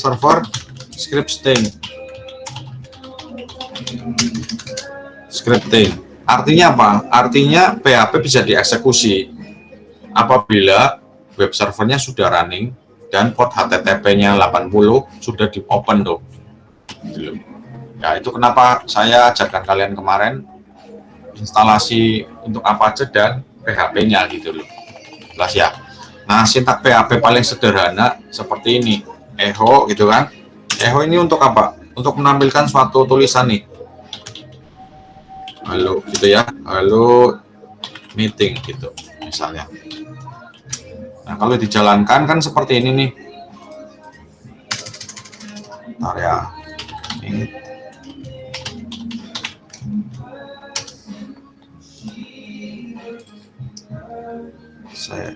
server scripting. Artinya apa? Artinya PHP bisa dieksekusi apabila web servernya sudah running dan port HTTP-nya 80 sudah di open tuh. Ya, itu kenapa saya ajarkan kalian kemarin instalasi untuk Apache dan PHP-nya gitu loh. Jelas ya. Nah, sintak PHP paling sederhana seperti ini. Echo gitu kan. Echo ini untuk apa? Untuk menampilkan suatu tulisan nih. Halo gitu ya. Halo meeting gitu misalnya. Nah, kalau dijalankan kan seperti ini nih. Bentar ya. Ini. Saya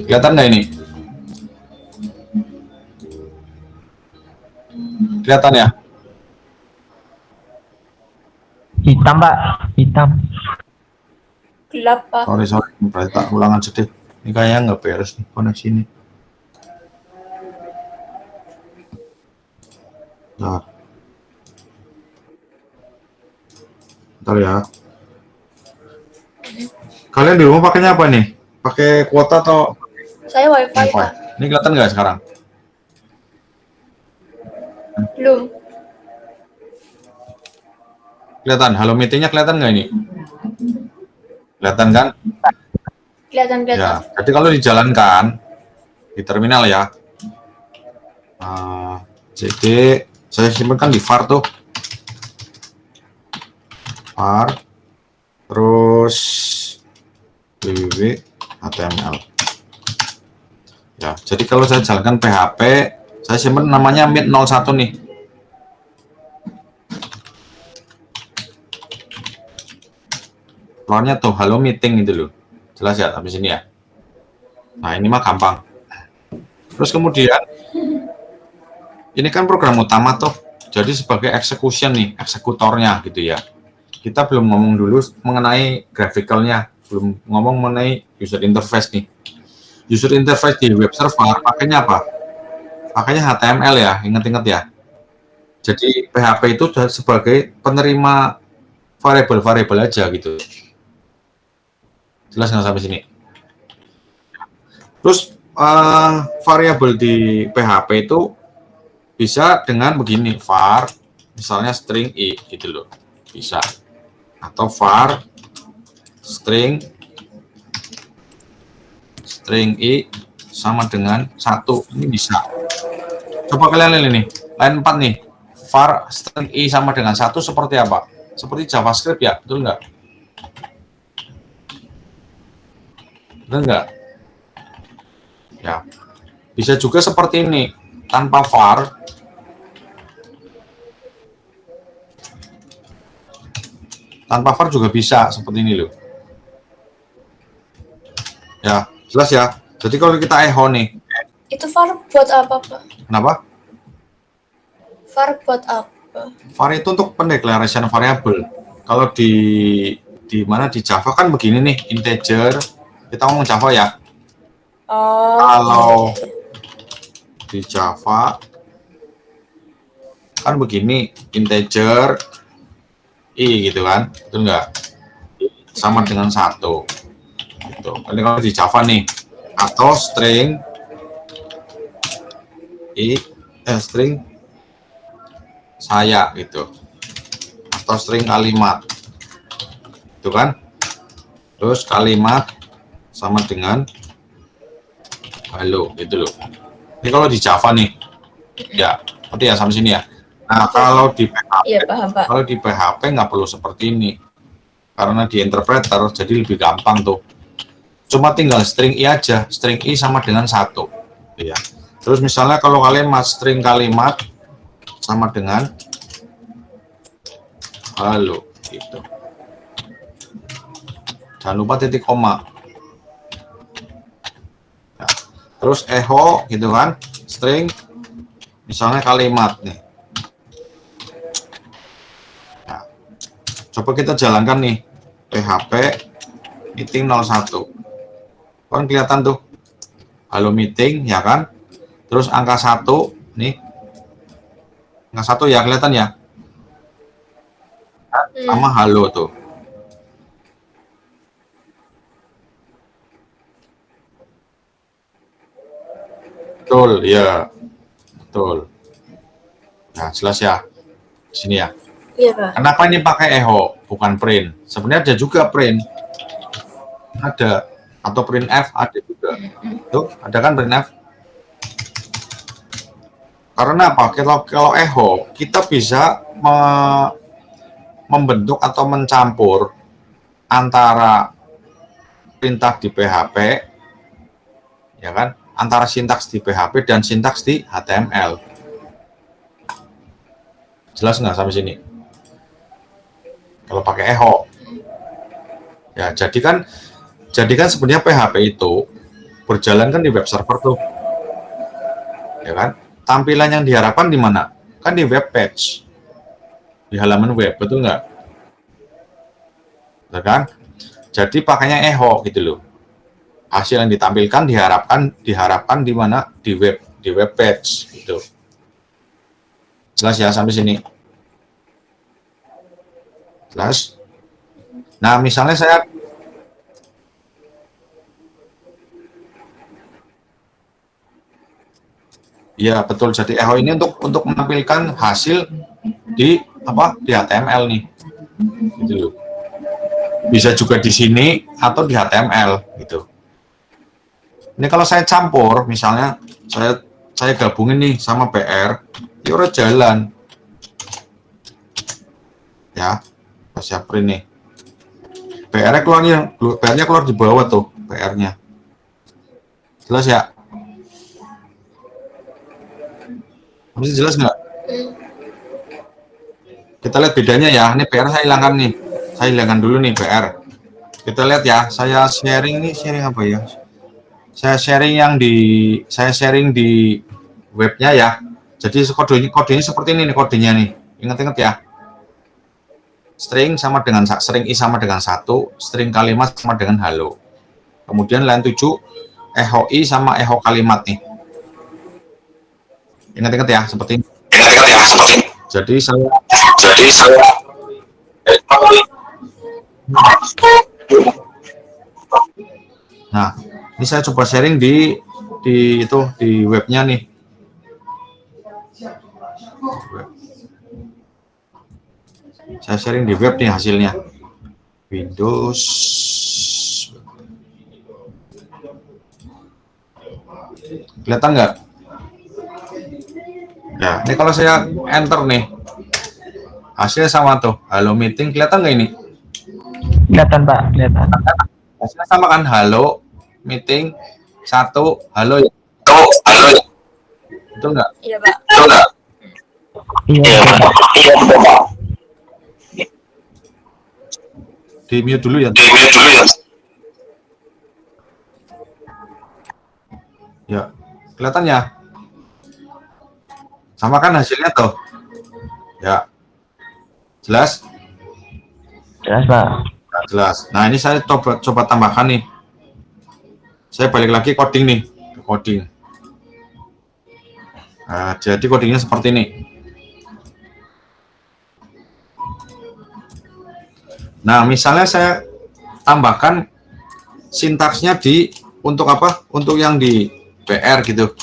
kelihatan nggak ini? Kelihatan ya? Hitam, Pak. Hitam. Gelap, Pak. Sorry. Berarti tak ulangan sedih. Ini kayaknya nggak beres nih koneksi ini. Nah. Bentar ya. Kalian di rumah pakainya apa nih? Pakai kuota atau Saya wifi, Pak. Ini kelihatan nggak sekarang? Belum. Kelihatan. Halo meetingnya kelihatan nggak ini? Kelihatan kan? Kelihatan. Ya. Jadi kalau dijalankan di terminal ya. CD saya simpankan di var tuh. Var. Terus www.html. Ya, jadi kalau saya jalankan PHP, saya simpan namanya mit01 nih. Keluarnya tuh halo meeting gitu loh. Jelas ya habis ini ya. Nah, ini mah gampang. Terus kemudian ini kan program utama tuh. Jadi sebagai execution nih, eksekutornya gitu ya. Kita belum ngomong dulu mengenai graphical-nya, belum ngomong mengenai user interface nih. User interface di web server pakainya apa? Pakainya HTML ya, ingat-ingat ya. Jadi PHP itu sebagai penerima variabel-variabel aja gitu. Jelas nggak sampai sini? Terus variabel di PHP itu bisa dengan begini, var misalnya string i gitu loh, bisa. Atau var string i sama dengan 1, ini bisa. Coba kalian lihat ini, line 4 nih, var string i sama dengan 1 seperti apa? Seperti JavaScript ya, betul nggak? Betul nggak? Ya, bisa juga seperti ini, tanpa var. Tanpa var juga bisa seperti ini loh. Ya, jelas ya. Jadi kalau kita echo nih. Itu var buat apa, Pak? Kenapa? Var buat apa? Var itu untuk pendeklarasian variabel. Kalau di mana di Java kan begini nih, integer. Kita ngomong Java ya. Oh. Kalau di Java kan begini, integer i gitu kan, itu enggak sama dengan 1 gitu. Ini kalau di Java nih, atau string string saya gitu, atau string kalimat itu kan. Terus kalimat sama dengan halo gitu loh. Ini kalau di Java nih ya, berarti ya sampai sini ya. Nah, kalau di PHP, Iya, paham, Pak. kalau di PHP nggak perlu seperti ini, karena di interpreter jadi lebih gampang tuh. Cuma tinggal string i aja, string i sama dengan 1, ya. Terus misalnya kalau kalian string kalimat sama dengan halo, gitu. Jangan lupa titik koma. Ya. Terus echo, gitu kan, string, misalnya kalimat nih. Coba kita jalankan nih PHP meeting 01. Kan kelihatan tuh halo meeting ya kan, terus angka 1 nih, angka 1 ya kelihatan ya, sama halo tuh. Betul ya, betul. Nah jelas ya di sini ya. Iya, Pak. Kenapa ini pakai echo bukan print? Sebenarnya ada juga print, ada, atau print F ada juga. Tuh ada kan print F. Karena apa? Kalau echo kita bisa membentuk atau mencampur antara perintah di PHP, ya kan? Antara sintaks di PHP dan sintaks di HTML. Jelas nggak sampai sini? Kalau pakai echo, ya jadikan sebenarnya PHP itu berjalan kan di web server tuh, ya kan? Tampilan yang diharapkan di mana? Kan di web page, di halaman web, betul nggak? Ya kan? Jadi pakainya echo gitu loh. Hasil yang ditampilkan diharapkan di mana? Di web page gitu. Jelas ya sampai sini? Jelas? Nah, misalnya saya ya betul, jadi echo ini untuk menampilkan hasil di di HTML nih. Gitu loh. Bisa juga di sini atau di HTML gitu. Ini kalau saya campur, misalnya saya gabungin nih sama PR, ya udah jalan. Ya, saya print nih. PR-nya keluar di bawah tuh, PR-nya. Jelas ya? Masih jelas nggak? Kita lihat bedanya ya. Ini PR saya hilangkan nih. Saya hilangkan dulu nih PR. Kita lihat ya. Saya sharing nih, sharing apa ya? Saya sharing di webnya ya. Jadi kodenya seperti ini nih kodenya nih. Ingat-ingat ya. String sama dengan string i sama dengan 1, string kalimat sama dengan halo. Kemudian line 7 echo i sama echo kalimat nih. Ingat-ingat ya seperti ini. Jadi saya Nah, ini saya coba sharing di webnya nih. Saya sharing di web nih hasilnya. Windows. Kelihatan nggak? Ya, ini kalau saya enter nih, hasilnya sama tuh. Halo meeting, kelihatan nggak ini? Kelihatan Pak, kelihatan. Hasilnya sama kan? Halo meeting 1, halo ya. Betul nggak? Iya, Pak. Iya Pak. Di mute dulu ya. Ya, kelihatan ya? Sama kan hasilnya tuh? Ya. Jelas? Jelas Pak. Nah, jelas. Nah, ini saya coba tambahkan nih. Saya balik lagi coding nih. Coding. Nah, jadi codingnya seperti ini. Nah, misalnya saya tambahkan sintaksnya untuk apa? Untuk yang di PR gitu.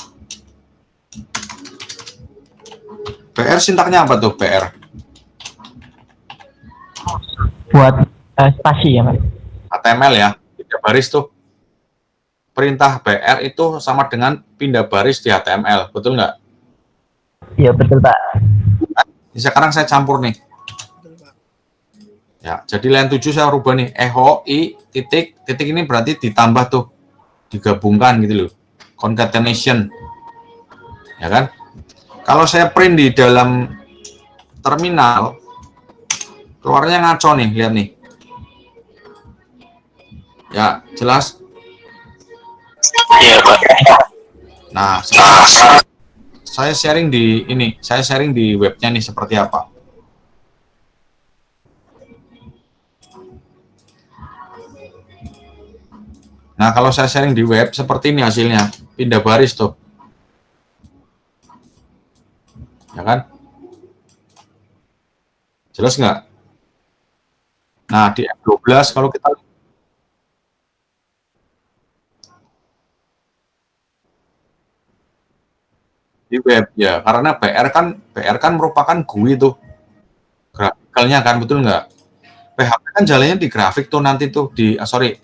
PR sintaknya apa tuh PR? Buat spasi ya Pak. HTML ya, pindah baris tuh. Perintah PR itu sama dengan pindah baris di HTML, betul nggak? Iya betul Pak. Sekarang saya campur nih. Ya, jadi line 7 saya rubah nih, echo i titik ini berarti ditambah tuh, digabungkan gitu loh, concatenation, ya kan? Kalau saya print di dalam terminal, keluarnya ngaco nih, lihat nih. Ya, jelas? Iya Pak. Nah, saya sharing di webnya nih seperti apa. Nah, kalau saya sharing di web seperti ini hasilnya, pindah baris tuh. Ya kan? Jelas nggak? Nah, di F12 kalau kita di web ya, karena PR kan merupakan GUI tuh, grafikalnya kan, betul nggak? PHP kan jalannya di grafik tuh nanti tuh di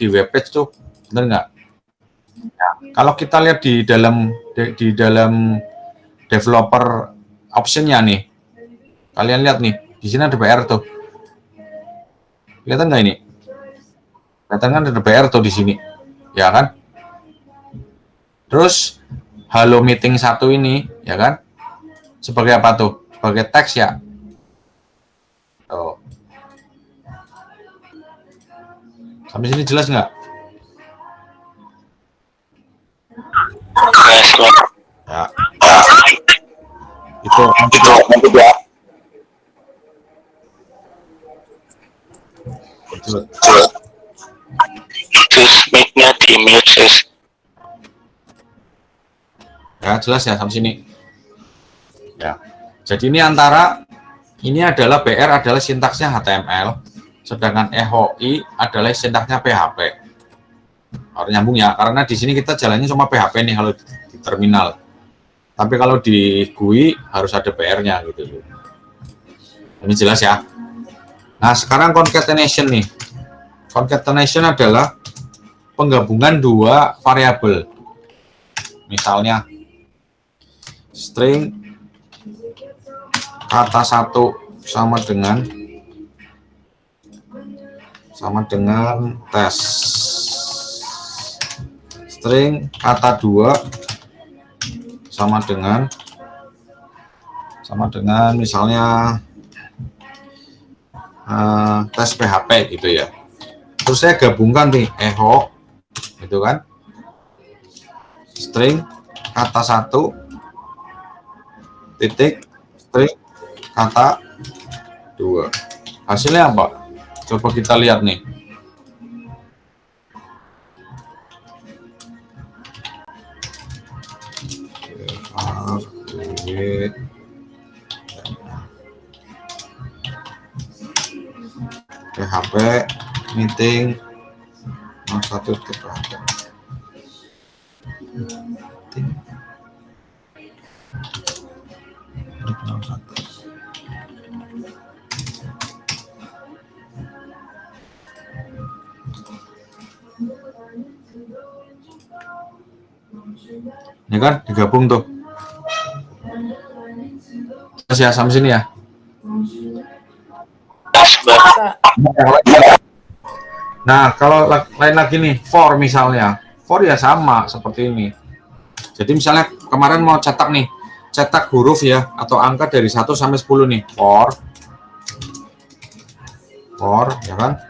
web page tuh, betul nggak? Ya, kalau kita lihat di dalam developer optionnya nih, kalian lihat nih, di sini ada PR tuh, kelihatan nggak ini? Kelihatan kan ada PR tuh di sini, ya kan? Terus Halo Meeting 1 ini, ya kan? Sebagai apa tuh? Sebagai teks ya. Tuh. Sampai sini jelas nggak? Ya. Itu Terus mic-nya di mute sis. ya jelas ya sampai sini. Ya. Jadi ini adalah BR adalah sintaksnya HTML, sedangkan EHOI adalah sintaksnya PHP. Harus nyambung ya, karena di sini kita jalannya cuma PHP nih kalau di terminal. Tapi kalau di GUI harus ada PR-nya gitu. Ini jelas ya. Nah, sekarang concatenation nih. Concatenation adalah penggabungan dua variabel. Misalnya string kata 1 sama dengan tes. String kata 2 sama dengan misalnya tes PHP gitu ya. Terus saya gabungkan nih echo gitu kan, string kata 1 titik string kata 2. Hasilnya apa? Coba kita lihat nih. PHP meeting 01 titik PHP. Ini kan digabung tuh. Terus ya sampai sini ya. Nah, kalau lain lagi nih, for misalnya. For ya sama seperti ini. Jadi misalnya kemarin mau cetak huruf ya atau angka dari 1 sampai 10 nih. For ya kan?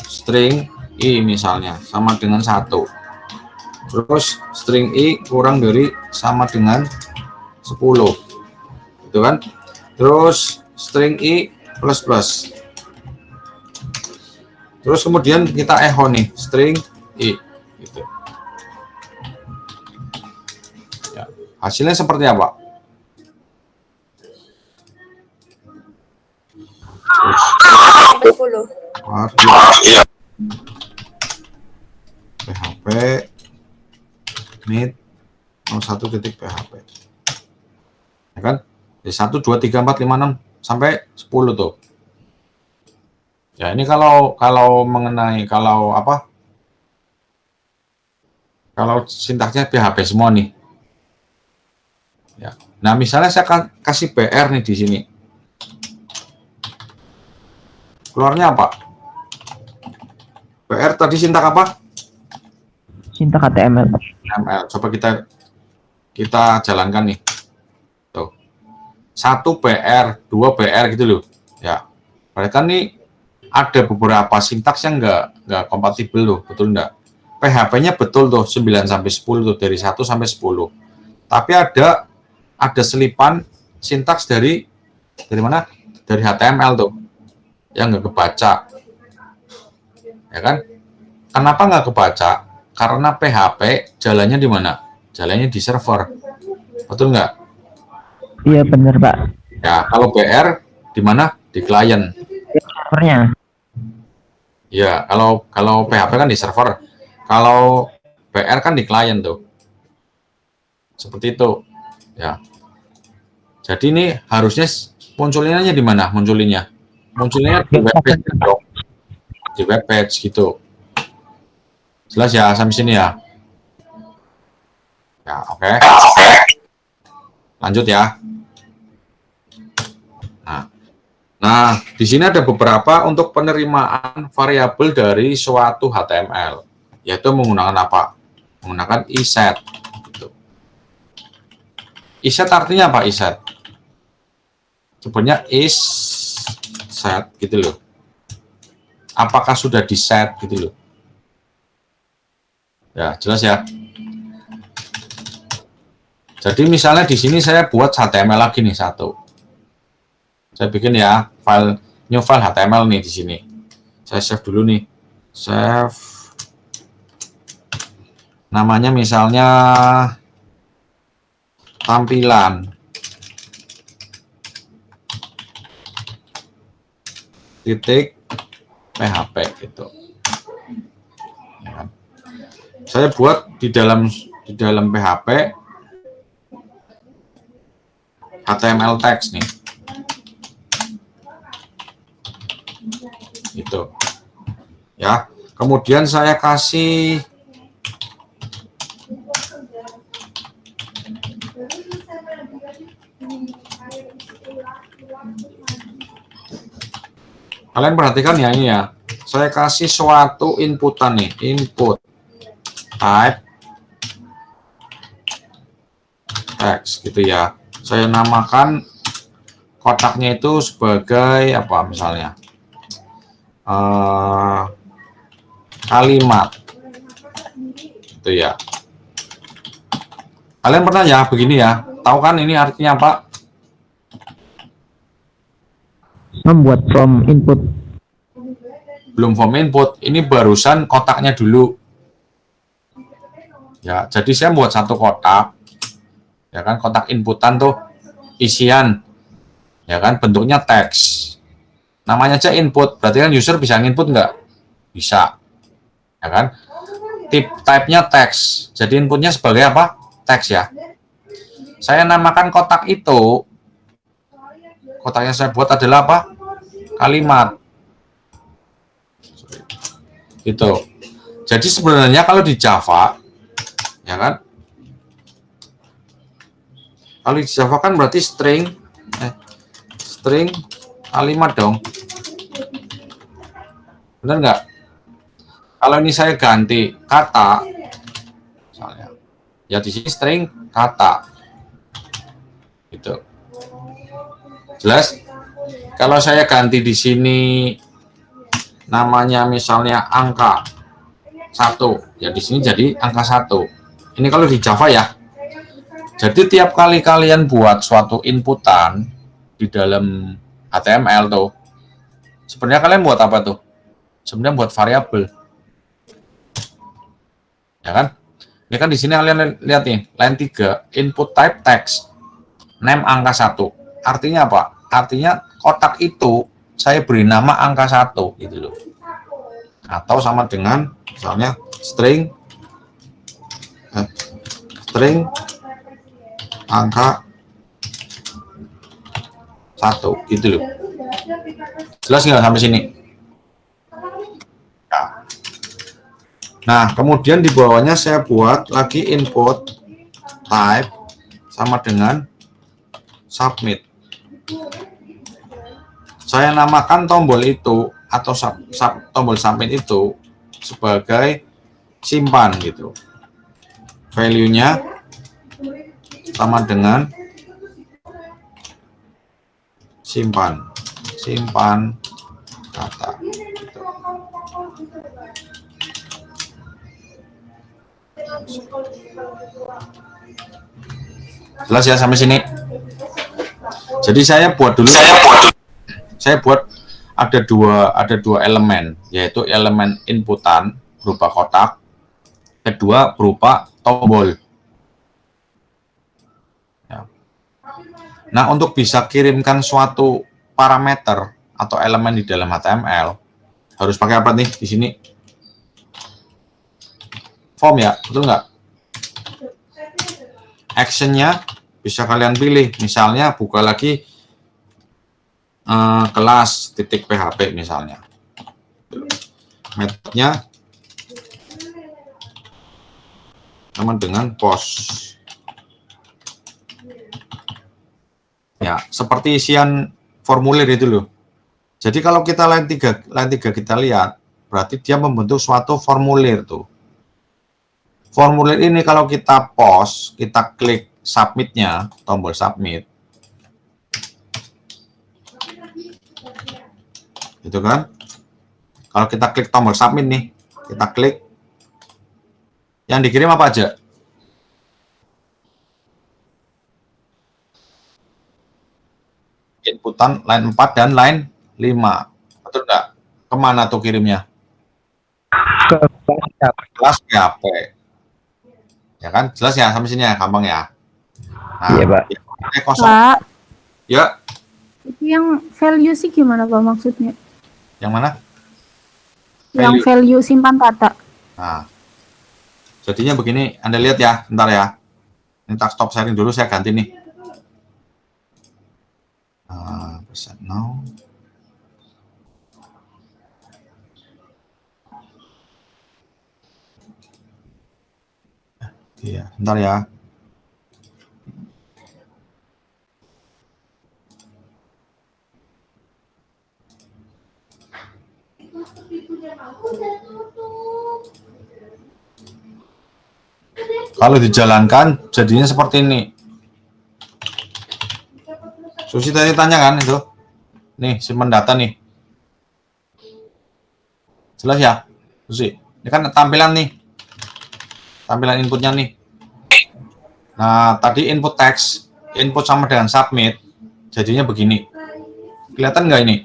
String i misalnya sama dengan 1. Terus string i kurang dari sama dengan 10. Gitu kan? Terus string i plus. Terus kemudian kita echo nih, string i gitu. Ya, hasilnya seperti apa? PHP meet 01 titik PHP. Ya kan? Dari 1 2 3 4 5 6 sampai 10 tuh. Ya, ini kalau mengenai kalau sintaksnya PHP semua nih. Ya. Nah, misalnya saya kasih PR nih di sini. Keluarnya apa? PR tadi sintak apa? Sintak HTML. Coba kita jalankan nih. Tuh. 1 PR, 2 PR gitu loh. Ya. Mereka nih ada beberapa sintaks yang nggak kompatibel loh, betul nggak? PHP-nya betul tuh 9 sampai 10 tuh, dari 1 sampai 10. Tapi ada selipan sintaks dari mana? Dari HTML tuh yang nggak kebaca. Ya kan? Kenapa nggak kebaca? Karena PHP jalannya di mana? Jalannya di server. Betul nggak? Iya bener Pak. Ya, kalau BR di mana? Di klien. Servernya. Ya, kalau PHP kan di server. Kalau BR kan di klien tuh. Seperti itu. Ya. Jadi ini harusnya munculinnya di mana? Munculinnya di webpage dong. Di webpage gitu. Jelas ya sampai sini ya. Ya, oke. Lanjut ya. Nah, di sini ada beberapa untuk penerimaan variabel dari suatu HTML, yaitu menggunakan apa? Menggunakan iset. Gitu. Iset artinya apa iset? Sebenarnya is set gitu loh. Apakah sudah di set gitu loh. Ya, jelas ya. Jadi misalnya di sini saya buat HTML lagi nih satu. Saya bikin ya new file HTML nih di sini. Saya save dulu nih. Save. Namanya misalnya tampilan. Titik PHP gitu. Ya kan? Saya buat di dalam PHP HTML text nih. Itu. Ya. Kemudian saya kasih kalian perhatikan ya ini ya. Saya kasih suatu inputan nih, input type text gitu ya. Saya namakan kotaknya itu sebagai apa misalnya? Kalimat. Itu ya. Kalian pernah ya begini ya? Tahu kan ini artinya apa? Membuat form input. Belum form input, ini barusan kotaknya dulu. Ya, jadi saya buat satu kotak. Ya kan, kotak inputan tuh isian. Ya kan, bentuknya teks. Namanya aja input, berarti kan user bisa input nggak? Bisa. Ya kan? Type-nya teks. Jadi inputnya sebagai apa? Teks ya. Saya namakan kotak itu, kotak yang saya buat adalah apa? Kalimat. Itu. Jadi sebenarnya kalau di Java, ya kan? Kalau di Java kan berarti string kalimat dong. Benar nggak? Kalau ini saya ganti kata, misalnya, ya di sini string kata. Gitu. Jelas? Kalau saya ganti di sini namanya misalnya angka 1, ya di sini jadi angka 1. Ini kalau di Java ya. Jadi tiap kali kalian buat suatu inputan di dalam HTML tuh, sebenarnya kalian buat apa tuh? Sebenarnya buat variabel. Ya kan? Ini kan di sini kalian lihat nih, line 3, input type text, name angka 1. Artinya apa? Artinya kotak itu saya beri nama angka 1 gitu loh. Atau sama dengan misalnya string angka 1 gitu loh. Jelas nggak sampai sini? Nah, kemudian di bawahnya saya buat lagi input type sama dengan submit. Saya namakan tombol itu atau tombol submit itu sebagai simpan gitu. Value-nya sama dengan simpan kata. Gitu. Jelas ya sampai sini. Jadi saya buat ada dua elemen, yaitu elemen inputan berupa kotak, kedua berupa tombol. Ya. Nah, untuk bisa kirimkan suatu parameter atau elemen di dalam HTML, harus pakai apa nih di sini? Form ya, betul nggak? Actionnya bisa kalian pilih, misalnya buka lagi kelas titik PHP misalnya. Metodenya sama dengan post. Ya, seperti isian formulir itu loh. Jadi kalau kita line 3 kita lihat, berarti dia membentuk suatu formulir tuh. Formulir ini kalau kita post, kita klik submit-nya, tombol submit. Gitu kan? Kalau kita klik tombol submit nih, kita klik, yang dikirim apa aja? Inputan line 4 dan line 5. Betul nggak? Kemana tuh kirimnya? Ke Kelas PHP. Ya kan? Jelas ya sampai sini ya, gampang ya. Nah, Iya, Pak. kosong. Pak, Ya, itu yang value sih gimana Pak maksudnya? yang mana? Yang value simpan data. Nah, jadinya begini, Anda lihat ya, bentar ya. Ini tak stop sharing dulu, saya ganti nih. Present now. Iya, bentar ya. Kalau dijalankan, jadinya seperti ini. Susi tadi tanya kan itu. Nih, simpan data nih. Jelas ya, Susi? Ini kan tampilan nih. Tampilan inputnya nih. Nah, tadi input teks, input sama dengan submit, jadinya begini. Kelihatan nggak ini?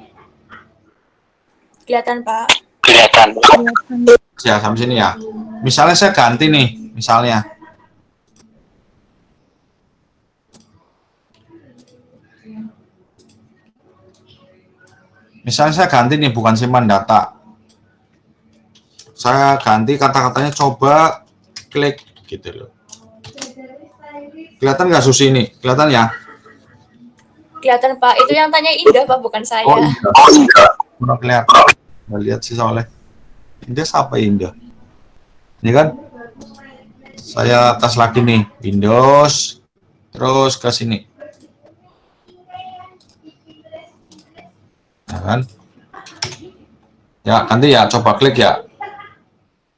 Kelihatan, Pak. Kelihatan. Ya, sampai sini ya. Misalnya saya ganti nih, misalnya. Misalnya saya ganti nih, bukan simpan data. Saya ganti kata-katanya coba klik gitu loh. Kelihatan nggak Susi ini? Kelihatan ya? Kelihatan, Pak. Itu yang tanya Indah, Pak, bukan saya. Oh iya. Kurang kelihatan. Nggak lihat sih soalnya. Indah siapa Indah? Ini kan? Saya tes lagi nih. Windows. Terus ke sini. Nah kan? Ya, nanti ya coba klik ya.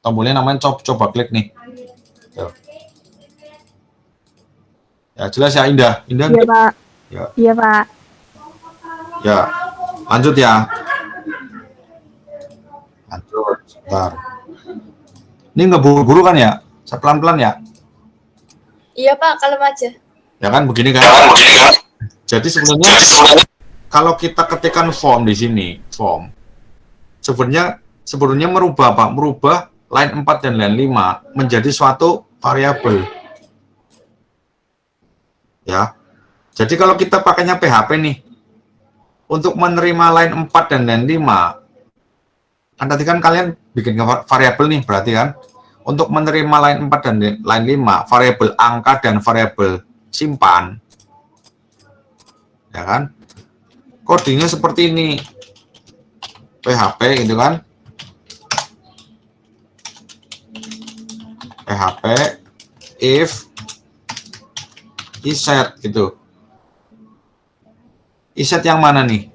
Tombolnya namanya coba klik nih. Tuh. Ya, jelas ya Indah. Indah. Iya Pak. Ya. Iya Pak. Ya, lanjut ya. Lanjut, sebentar. Ini nggak buru-buru kan ya? Saya pelan-pelan ya. Iya, Pak. Kalem aja. Ya kan, begini kan? Jadi sebenarnya kalau kita ketikkan form di sini, form, sebenarnya merubah apa? Merubah line 4 dan line 5 menjadi suatu variabel. Ya. Jadi kalau kita pakainya PHP nih, untuk menerima line 4 dan line 5, kan tadi kan kalian bikin variabel nih, berarti kan, untuk menerima line 4 dan line 5, variabel angka dan variabel simpan, ya kan, codingnya seperti ini, PHP gitu kan, PHP if iset gitu. Iset yang mana nih?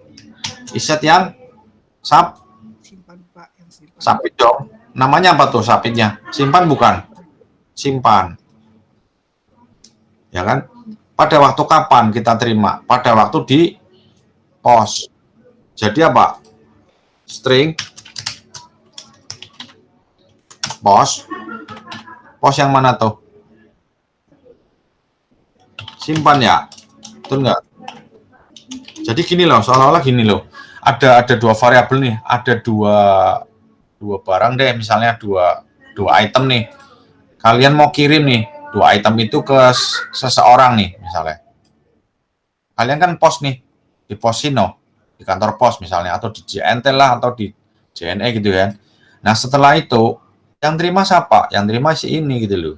Iset yang Simpan Pak, yang simpan. submit dong. Namanya apa tuh submitnya? Simpan bukan? Simpan. Ya kan? Pada waktu kapan kita terima? Pada waktu di post. Jadi apa? String post. Post yang mana tuh? Simpan ya? Betul nggak? Jadi gini loh, seolah-olah gini loh. Ada dua variabel nih, ada dua dua barang deh, misalnya dua item nih. Kalian mau kirim nih dua item itu ke seseorang nih misalnya. Kalian kan pos nih di Posino, di kantor pos misalnya, atau di JNT lah, atau di JNE gitu kan. Nah setelah itu yang terima siapa? Yang terima si ini gitu loh.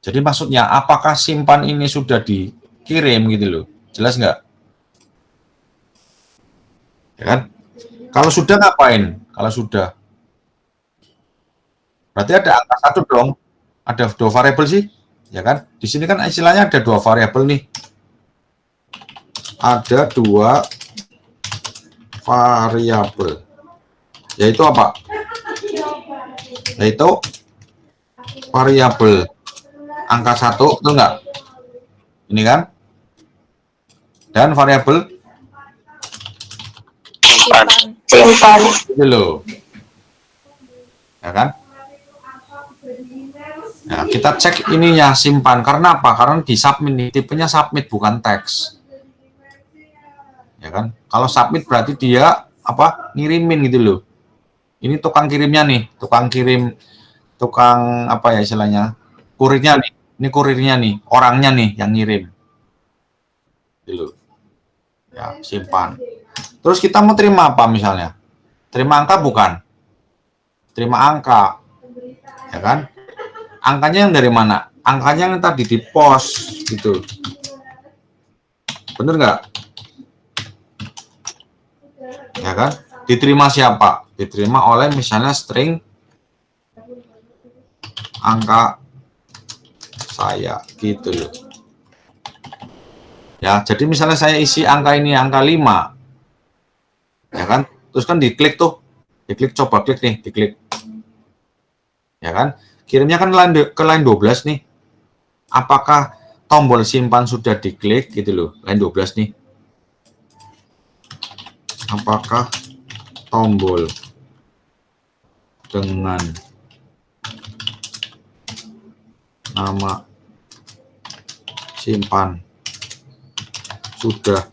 Jadi maksudnya apakah simpan ini sudah dikirim gitu loh? Jelas nggak? Ya kan? Kalau sudah ngapain? Kalau sudah, berarti ada angka satu dong. Ada dua variabel sih, ya kan? Di sini kan istilahnya ada dua variabel nih. Ada dua variabel. Yaitu apa? Yaitu variabel angka 1, betul nggak? Ini kan? Dan variabel Simpan. itu loh. Ya kan? Nah, kita cek ininya simpan. Karena apa? Karena di submit nih, tipenya submit bukan teks. Ya kan? Kalau submit berarti dia apa? Ngirimin gitu loh. Ini tukang kirimnya nih, tukang kirim, tukang apa ya istilahnya? Kurirnya nih. Ini kurirnya nih, orangnya nih yang ngirim. Gitu loh. Ya, simpan. Terus kita mau terima apa misalnya? Terima angka bukan? Terima angka. Ya kan? Angkanya yang dari mana? Angkanya yang tadi di pos gitu. Bener nggak? Ya kan? Diterima siapa? Diterima oleh misalnya string angka saya gitu loh. Ya, jadi misalnya saya isi angka ini angka 5. Ya kan? Terus kan diklik tuh. Diklik, coba klik nih, diklik. Ya kan? Kirimnya kan ke line 12 nih. Apakah tombol simpan sudah diklik gitu loh, line 12 nih. Apakah tombol dengan nama simpan sudah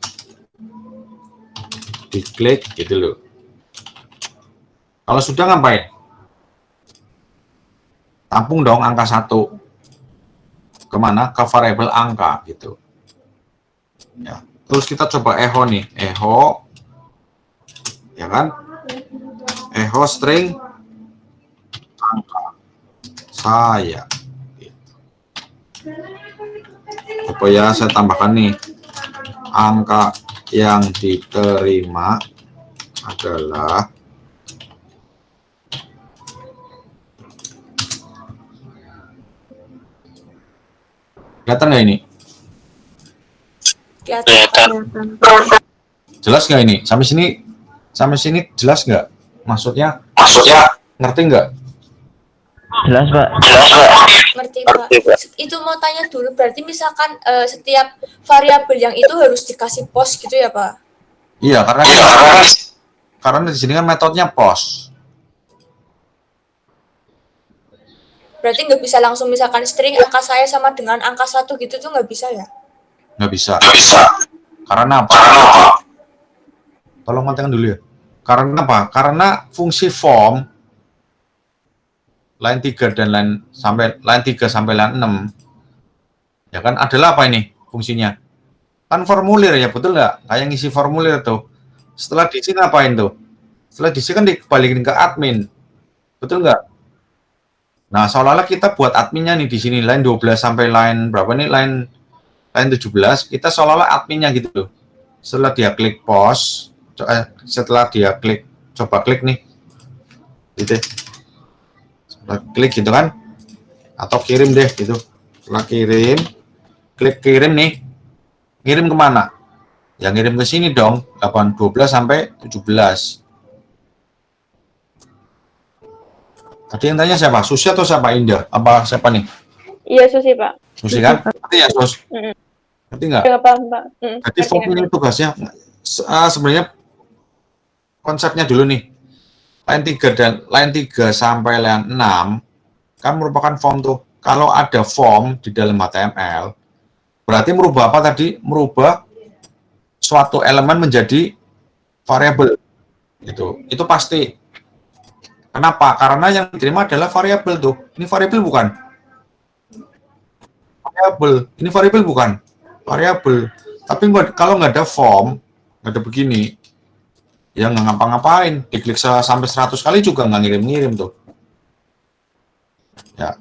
diklik gitu loh. Kalau sudah ngapain? Tampung dong angka 1 kemana? Ke variabel angka gitu. Ya. Terus kita coba echo nih, echo, ya kan? Echo string angka saya. Gitu. Coba ya saya tambahkan nih, angka yang diterima adalah kelihatan nggak ini? Kelihatan. Jelas nggak ini? Sampai sini jelas nggak? Maksudnya ngerti nggak? Jelas, Pak. Ngerti, Pak. Itu mau tanya dulu, berarti misalkan setiap variabel yang itu harus dikasih pos gitu ya, Pak? Iya, karena di sini kan metodenya pos. Berarti nggak bisa langsung misalkan string angka saya sama dengan angka 1 gitu tuh nggak bisa ya? Nggak bisa. Karena apa? Tolong matikan dulu ya. Karena apa? Karena fungsi form line 3 dan line 3 sampai line 6 ya kan adalah apa ini fungsinya? Kan formulir ya, betul nggak? Kayak ngisi formulir tuh. Setelah diisi ngapain tuh? Setelah diisi kan dikembalikan ke admin. Betul nggak? Nah, seolah-olah kita buat adminnya nih di sini line 12 sampai line berapa nih? Line 17, kita seolah-olah adminnya gitu loh. Setelah dia klik pause, setelah dia klik coba klik nih. Gitu. Setelah klik gitu kan? Atau kirim deh gitu. Setelah kirim, klik kirim nih. Ngirim kemana? Ya ngirim ke sini dong, 12 sampai 17. Tadi yang tanya siapa? Susi atau siapa? Indah? Apa siapa nih? Iya, Susi, Pak. Susi kan? Ngerti ya, Sus? Ngerti nggak? Nggak paham, Pak. Jadi form ini tugasnya sebenarnya konsepnya dulu nih. Line 3 dan line 3 sampai line 6 kan merupakan form tuh. Kalau ada form di dalam HTML, berarti merubah apa tadi? Merubah suatu elemen menjadi variabel. Itu pasti. Kenapa? Karena yang diterima adalah variabel tuh. Ini variabel bukan? Variabel. Ini variabel bukan? Variabel. Tapi kalau nggak ada form, nggak ada begini, ya nggak ngapa-ngapain. Diklik sampai 100 kali juga nggak ngirim-ngirim tuh. Ya.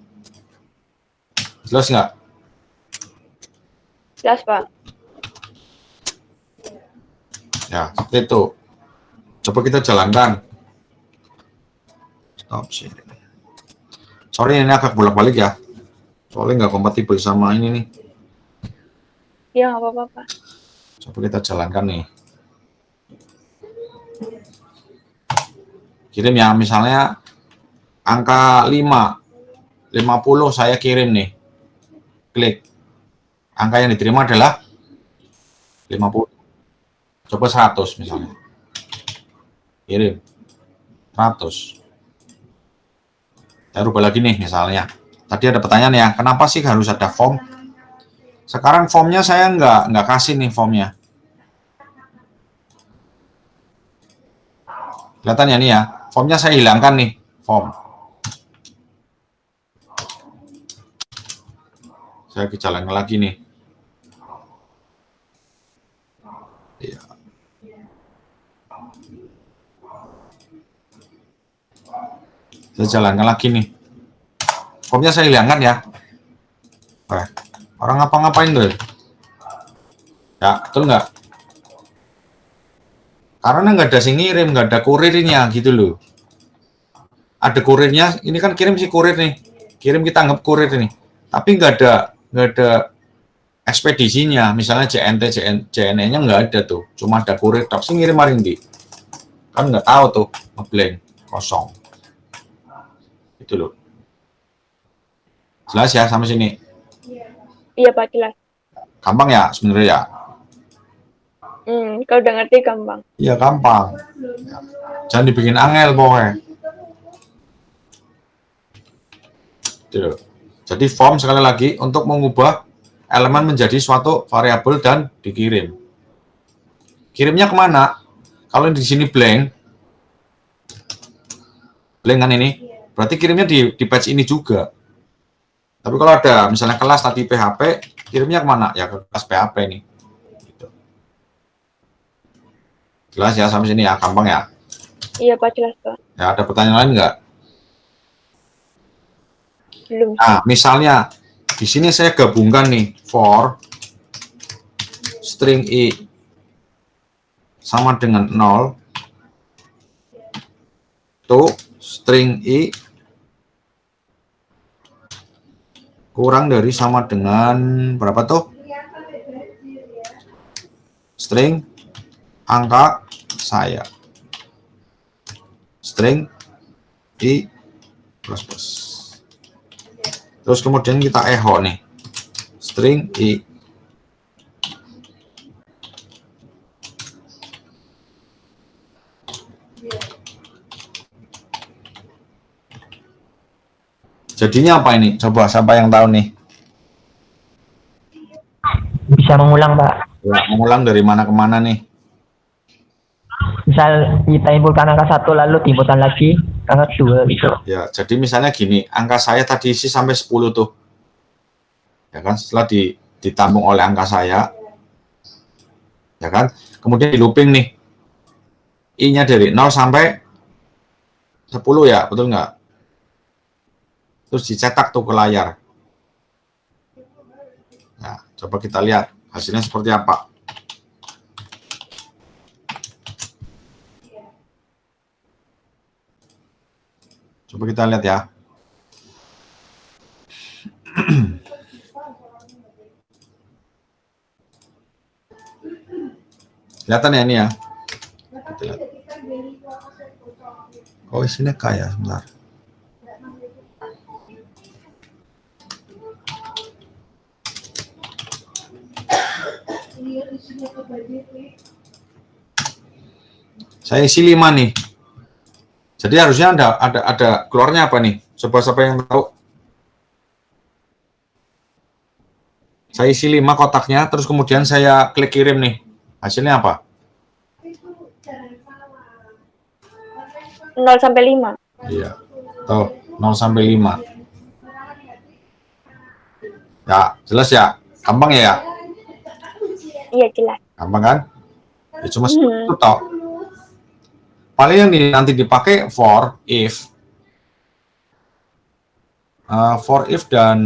Jelas nggak? Jelas, Pak. Ya, seperti itu. Coba kita jalankan. Stop sharing. Sorry, ini agak bolak-balik ya. Soalnya nggak kompatibel sama ini nih. Iya, nggak apa-apa, Pak. Coba kita jalankan nih. Kirim ya, misalnya angka 5, 50 saya kirim nih. Klik. Angka yang diterima adalah 50. Coba 100 misalnya. Kirim. 100. Saya rubah lagi nih misalnya. Tadi ada pertanyaan ya, kenapa sih harus ada form? Sekarang formnya saya nggak kasih nih formnya. Kelihatan ya nih ya, formnya saya hilangkan nih, form. Saya jalankan lagi nih. Ya. Saya jalankan lagi nih. Formnya saya hilangkan ya. Orang ngapa-ngapain tuh? Ya, betul nggak? Karena nggak ada sing ngirim, nggak ada kurirnya gitu loh. Ada kurirnya, ini kan kirim si kurir nih. Kirim kita anggap kurir nih. Tapi nggak ada ekspedisinya. Misalnya JNT, JNE-nya nggak ada tuh. Cuma ada kurir tok sing ngirim maring di. Kan nggak tahu tuh, ngeblank, kosong. Itu loh. Jelas ya sampai sini? Iya, Pak, jelas. Gampang ya sebenarnya ya? Kalau udah ngerti gampang. Iya gampang. Jangan dibikin angel pokoknya. Gitu. Jadi form sekali lagi untuk mengubah elemen menjadi suatu variabel dan dikirim. Kirimnya kemana? Kalau di sini blank kan ini, berarti kirimnya di batch ini juga. Tapi kalau ada misalnya kelas tadi PHP, kirimnya kemana? Ya ke kelas PHP nih. Gitu. Jelas ya sampai sini ya, gampang ya? Iya, Pak, jelas, Pak. Ya ada pertanyaan lain nggak? Belum. Nah, misalnya di sini saya gabungkan nih for string i sama dengan 0 to string i kurang dari sama dengan berapa tuh? String angka saya. String i plus plus. Terus kemudian kita echo nih. String i. Jadinya apa ini? Coba siapa yang tahu nih? Bisa mengulang, Pak. Ya, mengulang dari mana ke mana nih? Misal kita inputkan angka 1 lalu diinputkan lagi angka 2 gitu. Ya, jadi misalnya gini, angka saya tadi isi sampai 10 tuh. Ya kan, setelah ditampung oleh angka saya. Ya kan? Kemudian di looping nih. I-nya dari 0 sampai 10 ya, betul nggak? Terus dicetak tuh ke layar. Nah, coba kita lihat hasilnya seperti apa. Coba kita lihat ya. Kelihatan ya ini ya. Kita lihat. Oh, isinya kaya, sebentar. Saya isi 5 nih. Jadi harusnya ada keluarnya apa nih? Coba siapa yang tahu? Saya isi 5 kotaknya, terus kemudian saya klik kirim nih. Hasilnya apa? 0 sampai 5. Iya. Tuh, 0 sampai 5. Ya, jelas ya? Gampang ya? Iya, jelas. Gampang kan? Ya, cuma itu toh. Paling yang nanti dipakai for if dan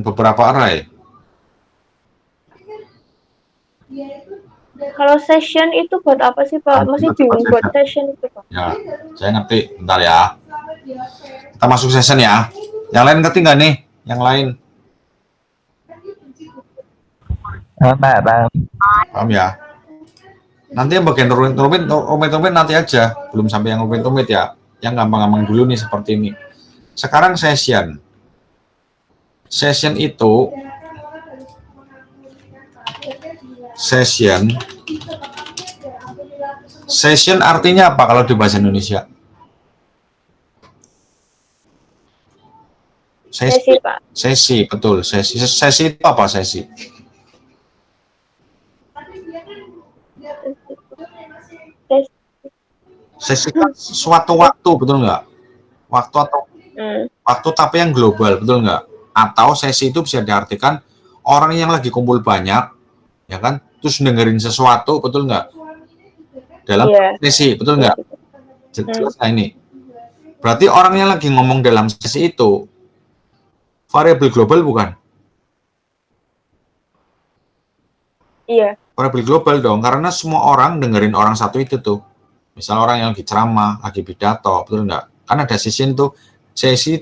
beberapa array. Kalau session itu buat apa sih, Pak? Masih bingung buat session itu, Pak. Ya, saya ngerti. Bentar ya. Kita masuk session ya. Yang lain ngerti nggak nih? Yang lain? Paham. Paham ya? Nanti yang bagian rumit nanti aja. Belum sampai yang rumit ya. Yang gampang-gampang dulu nih seperti ini. Sekarang session. Session itu Session artinya apa kalau di bahasa Indonesia? Sesi, Pak. Sesi, betul. Sesi itu apa sesi? Sesi kan suatu waktu, betul nggak? Waktu atau waktu tapi yang global, betul nggak? Atau sesi itu bisa diartikan orang yang lagi kumpul banyak, ya kan? Terus dengerin sesuatu, betul nggak? Dalam sesi, betul nggak? Jelas ini. Berarti orang yang lagi ngomong dalam sesi itu variabel global bukan? Iya. Variabel global dong, karena semua orang dengerin orang satu itu tuh. Misal orang yang lagi ceramah, lagi pidato, betul nggak? Kan ada sesi itu, sesi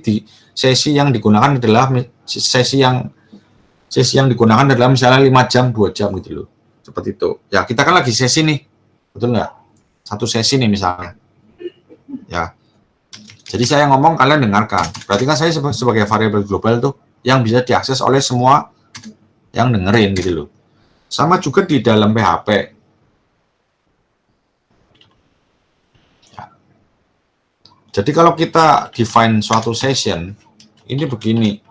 yang digunakan adalah sesi yang digunakan adalah misalnya 5 jam, 2 jam gitu loh. Seperti itu. Ya, kita kan lagi sesi nih. Betul nggak? Satu sesi nih misalnya. Ya. Jadi saya ngomong, kalian dengarkan. Berarti kan saya sebagai variabel global tuh yang bisa diakses oleh semua yang dengerin gitu loh. Sama juga di dalam PHP. Jadi kalau kita define suatu session, ini begini.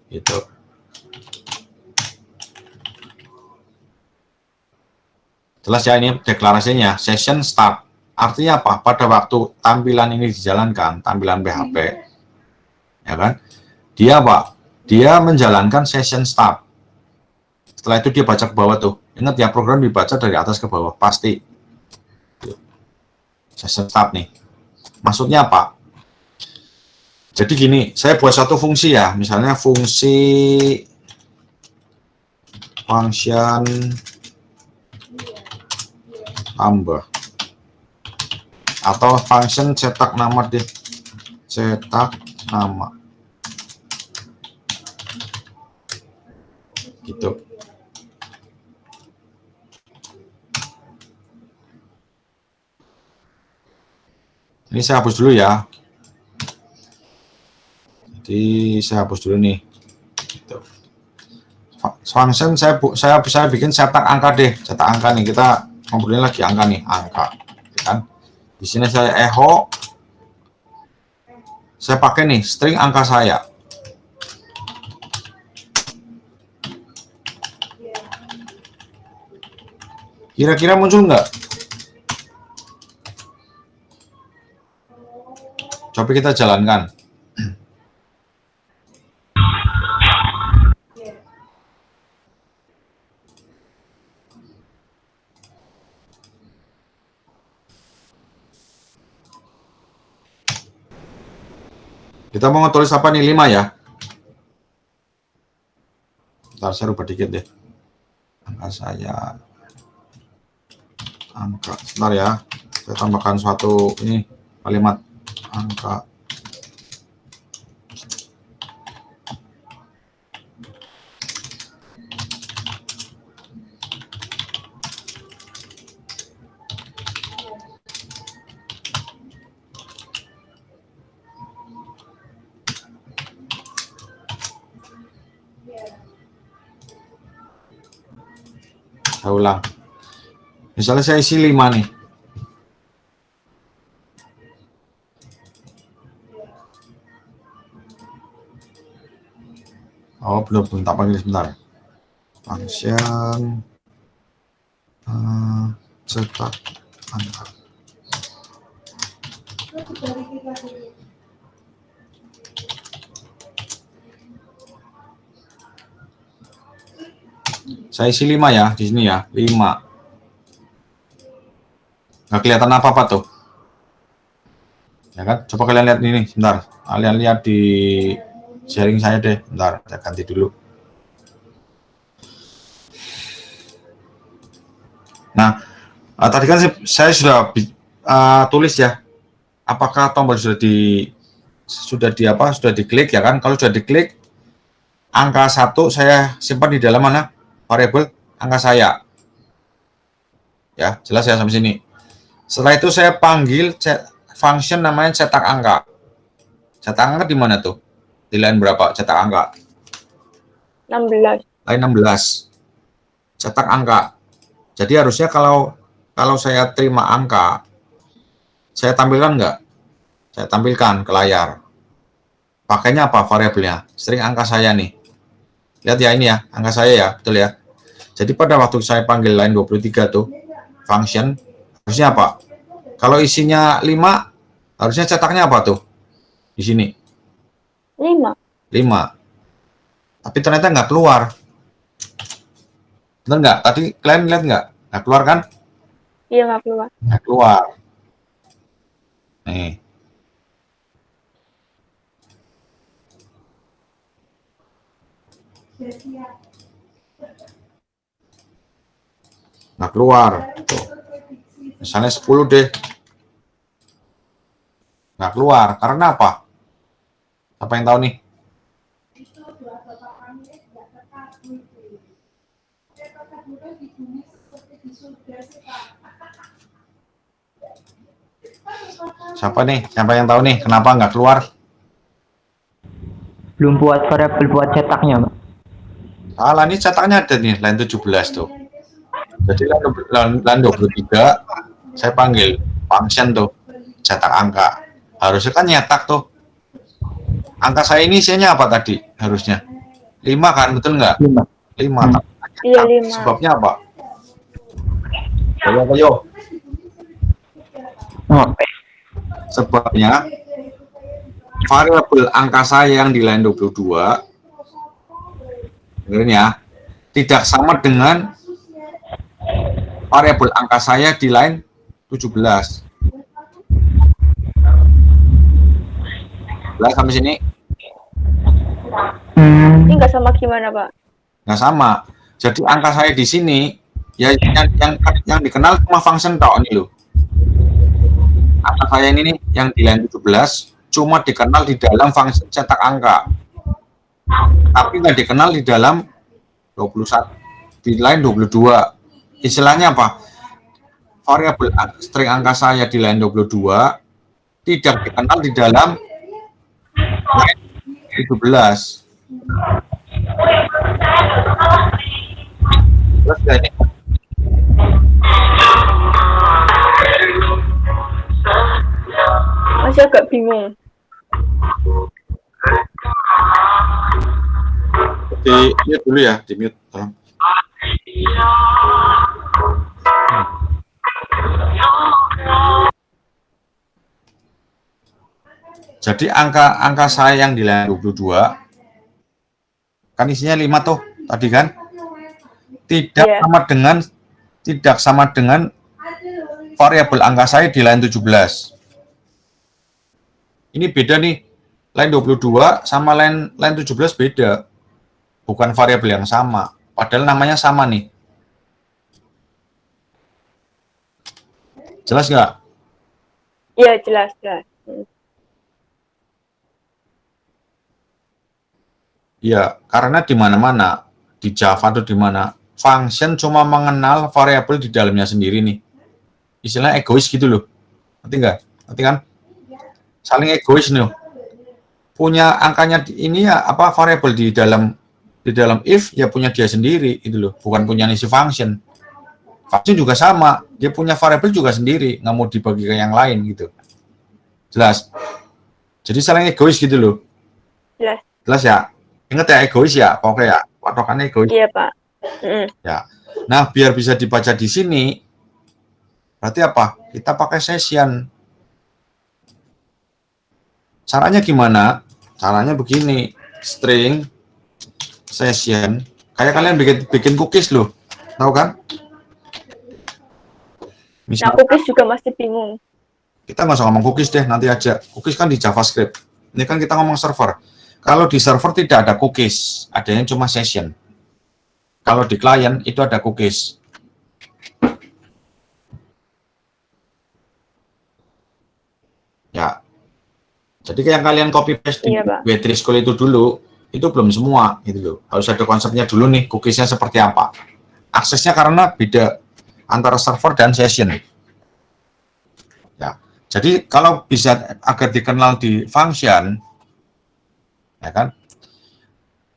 Gitu. Jelas ya, ini deklarasinya, session start. Artinya apa? Pada waktu tampilan ini dijalankan, tampilan PHP, ya kan? Dia apa? Dia menjalankan session start. Setelah itu dia baca ke bawah tuh. Ingat ya, program dibaca dari atas ke bawah, pasti. Session start nih. Maksudnya apa? Jadi gini, saya buat satu fungsi ya, misalnya fungsi function tambah. Atau function cetak nama deh. Cetak nama. Gitu. Ini saya hapus dulu ya. Jadi saya hapus dulu nih. Gitu. Function saya bikin cetak angka deh, cetak angka nih. Kita ngobrolin lagi angka nih, angka. Kan? Di sini saya echo. Saya pakai nih string angka saya. Kira-kira muncul nggak? Coba kita jalankan. Kita mau ngetulis apa nih, 5 ya? Ntar saya rubah dikit deh. Angka saya. Angka. Sebentar ya. Saya tambahkan suatu ini kalimat angka. Saya ulang. Misalnya saya isi 5 nih. Oh, belum tak panggil sebentar. function cetak angka. Saya isi 5 ya di sini ya, 5. Nggak kelihatan apa-apa tuh. Ya kan? Coba kalian lihat ini, sebentar. Kalian lihat di sharing saya deh, bentar, saya ganti dulu. Nah, tadi kan saya sudah tulis ya, apakah tombol sudah diklik ya kan? Kalau sudah diklik, angka 1 saya simpan di dalam mana? Variabel angka saya. Ya, jelas ya sampai sini. Setelah itu saya panggil function namanya cetak angka. Cetak angka di mana tuh? Di line berapa cetak angka? 16. Line 16. Cetak angka. Jadi harusnya kalau saya terima angka, saya tampilkan nggak? Saya tampilkan ke layar. Pakainya apa variabelnya? String angka saya nih. Lihat ya, ini ya, angka saya ya, betul ya. Jadi pada waktu saya panggil line 23 tuh, function, harusnya apa? Kalau isinya 5, harusnya cetaknya apa tuh? Di sini. 5. 5. Tapi ternyata nggak keluar. Benar nggak? Tadi kalian lihat nggak? Nggak keluar kan? Iya, nggak keluar. Nggak keluar. Nih. Nggak keluar. Tuh. Misalnya 10 deh. Nggak keluar. Karena apa? Siapa yang tahu nih? Siapa nih? Siapa yang tahu nih? Kenapa nggak keluar? Belum buat variabel buat cetaknya, Pak. Salah, ini cetaknya ada nih, line 17 tuh. Jadi line 23, saya panggil function tuh, cetak angka. Harusnya kan nyetak tuh. Angka saya ini isinya apa tadi? Harusnya 5 kan, betul nggak? 5. Iya, 5. Sebabnya apa? Ayo. Sebabnya variabel angka saya yang di line 22, dengerin ya, tidak sama dengan variabel angka saya di line 17. Lah sampai sini? Ini nggak sama gimana, Pak? Nggak sama. Jadi angka saya di sini ya yang dikenal cuma function tok ini loh. Angka saya ini nih yang di line 17 cuma dikenal di dalam function cetak angka. Tapi nggak dikenal di dalam 21, di line 22. Istilahnya apa? Variabel string angka saya di line 22 tidak dikenal di dalam line 17. Terus ini. Masih agak bingung. Di mute dulu ya, di mute. Tolong. Jadi angka saya yang di line 22 kan isinya 5 tuh tadi kan, tidak sama dengan variabel angka saya di line 17. Ini beda nih, line 22 sama line 17 beda, bukan variabel yang sama, padahal namanya sama nih. Jelas nggak? Iya, jelas. Ya, karena di mana-mana, di Java atau di mana, function cuma mengenal variabel di dalamnya sendiri nih. Istilahnya egois gitu loh. Ngerti nggak? Ngerti kan? Saling egois nih. Punya angkanya ini ya apa variabel di dalam if ya punya dia sendiri itu loh, bukan punya si function. Function juga sama, dia punya variabel juga sendiri, nggak mau dibagi ke yang lain gitu. Jelas? Jadi saling egois gitu loh. Jelas. Jelas ya? Ingat ya, egois ya, pokoknya ya, patokannya egois. Iya, Pak. Ya. Nah, biar bisa dibaca di sini, berarti apa? Kita pakai session. Caranya gimana? Caranya begini, string session. Kayak kalian bikin cookies loh, tahu kan? Nah, Misal cookies juga masih bingung. kita nggak usah ngomong cookies deh, nanti aja. Cookies kan di JavaScript. Ini kan kita ngomong server. Kalau di server tidak ada cookies, adanya cuma session. Kalau di klien itu ada cookies. Ya. Jadi kayak kalian copy paste di Iya, Pak. W3 School itu dulu, itu belum semua gitu loh. Harus ada konsepnya dulu nih, cookiesnya seperti apa. Aksesnya karena beda antara server dan session. Ya. Jadi kalau bisa agar dikenal di function, ya kan,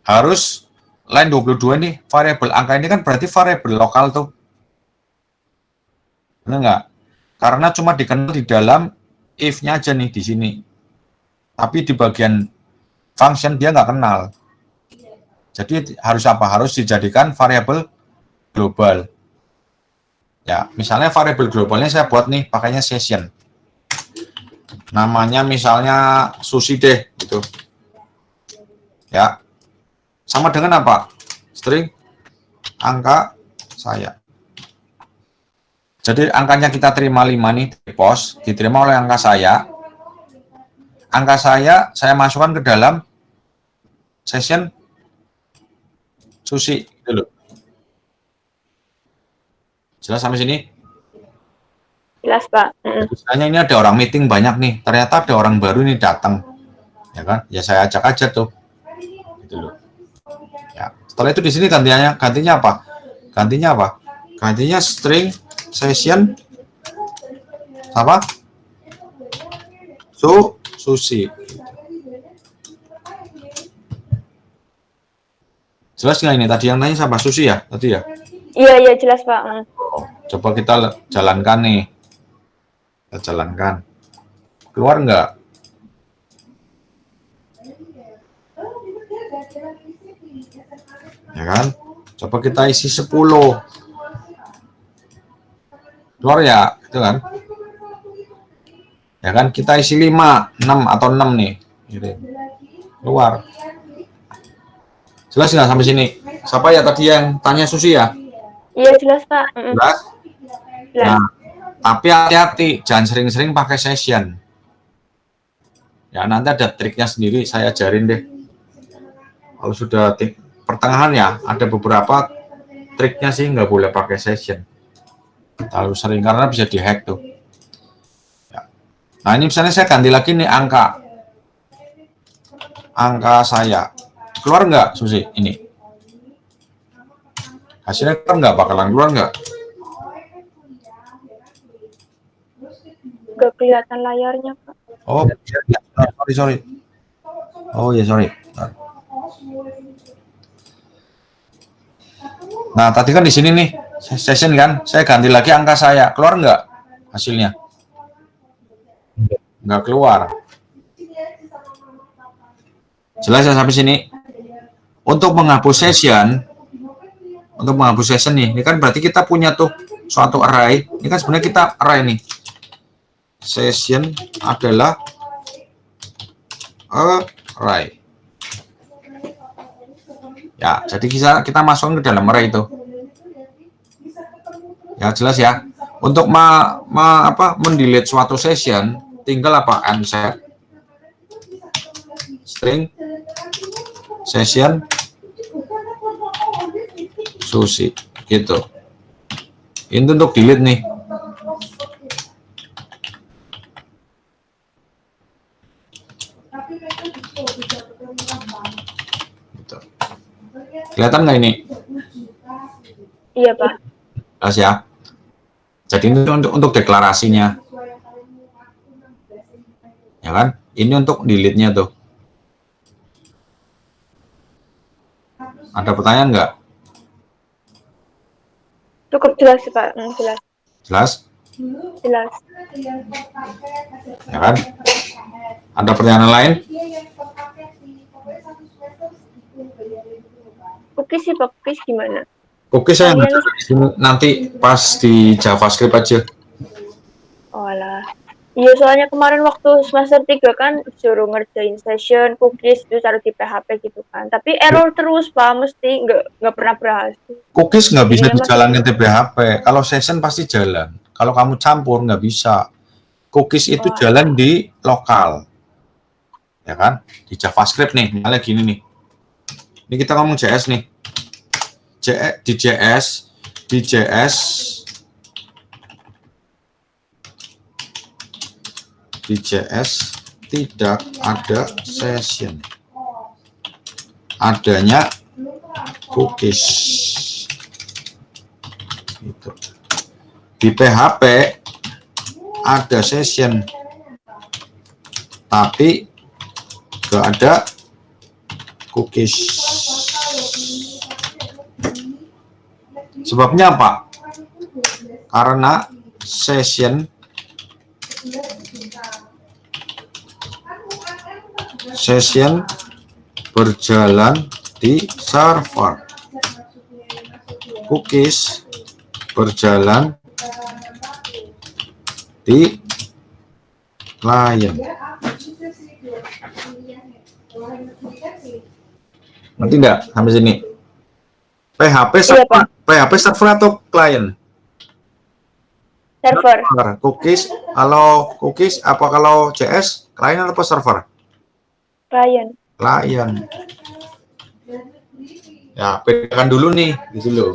harus line 22 nih, variabel angka ini kan berarti variabel lokal tuh. Benar nggak? Karena cuma dikenal di dalam if-nya aja nih di sini. Tapi di bagian function dia nggak kenal. Jadi harus apa? Harus dijadikan variabel global. Ya, misalnya variabel globalnya saya buat nih, pakainya session. Namanya misalnya Susi deh, gitu. Ya, sama dengan apa? String angka saya. Jadi angkanya kita terima 5 nih di pos, diterima oleh angka saya. Angka saya masukkan ke dalam session Susi dulu. Jelas sampai sini? Jelas, Pak. Misalnya ini ada orang meeting banyak nih, ternyata ada orang baru nih datang. Ya kan? Ya saya ajak aja tuh. Gitu loh. Ya, setelah itu di sini gantinya apa? Gantinya apa? Gantinya string session apa? Susi. Jelas nggak ini? Tadi yang nanya siapa? Susi ya? Tadi ya? Iya, jelas, Pak. Coba kita jalankan nih. Kita jalankan. Keluar nggak? Ya kan? Coba kita isi 10. Keluar ya? Itu kan? Ya kan? Kita isi 5, 6 atau 6 nih. Gitu. Keluar. Jelas nggak sampai sini? Siapa ya tadi yang tanya Susi ya? Iya, jelas, Pak. Jelas? Nah, tapi hati-hati, jangan sering-sering pakai session. Ya, nanti ada triknya sendiri, saya ajarin deh. Kalau sudah pertengahan ya, ada beberapa triknya sih nggak boleh pakai session. Terlalu sering, karena bisa dihack tuh. Ya. Nah, ini misalnya saya ganti lagi nih angka. Angka saya. Keluar nggak, Susi? Ini. Hasilnya keluar nggak? Bakalan keluar nggak? Nggak kelihatan layarnya, Pak. Oh, sorry. Oh ya, sorry. Nah, tadi kan di sini nih, session kan, saya ganti lagi angka saya. Keluar nggak hasilnya? Nggak keluar. Jelas ya sampai sini? Untuk menghapus session nih, ini kan berarti kita punya tuh suatu array. Ini kan sebenarnya kita array nih. Session adalah array. Ya, jadi kita masukkan ke dalam array itu. Ya, jelas ya. Untuk mendelete suatu session, tinggal apa? Unset string session Susi gitu. Ini untuk delete nih. Gitu. Kelihatan nggak ini? Iya, Pak. Jelas ya. Jadi ini untuk deklarasinya. Ya kan? Ini untuk delete-nya tuh. Ada pertanyaan nggak? Cukup jelas, Pak. Jelas. Jelas? Jelas. Ya kan? Ada pertanyaan lain? Cookies sih, Pak. Cookies gimana? Oke, saya nggak Kalian- coba di sini, nanti pas di JavaScript aja. Oh alah. Iya, soalnya kemarin waktu semester 3 kan suruh ngerjain session, cookies, terus taruh di PHP gitu kan. Tapi error terus, Pak. Mesti nggak pernah berhasil. Cookies nggak bisa Jadinya masih- dijalankan di PHP. Kalau session pasti jalan. Kalau kamu campur nggak bisa. Cookies itu Wah. jalan di lokal, ya kan? Di JavaScript nih, misalnya gini nih. Ini kita ngomong JS nih. Di JS tidak ada session. Adanya cookies. Gitu. Di PHP ada session, tapi nggak ada cookies. Sebabnya apa? Karena session berjalan di server, cookies berjalan di klien. Ngerti nggak sampai sini? PHP server, Pak. PHP server atau klien? Server. Cookies, kalau cookies apa kalau JS klien atau server? Klien. Klien. Ya, bedakan dulu nih, gitu loh.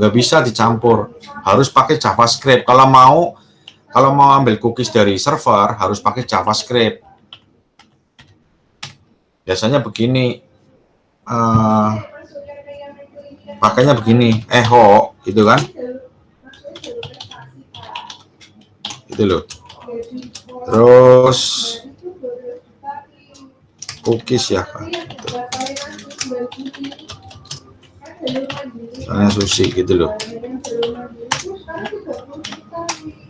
Nggak bisa dicampur, harus pakai JavaScript. Kalau mau ambil cookies dari server, harus pakai JavaScript. Biasanya begini, pakainya begini, echo, gitu kan? Gitu loh. Terus cookies ya, kan? Misalnya sushi gitu loh.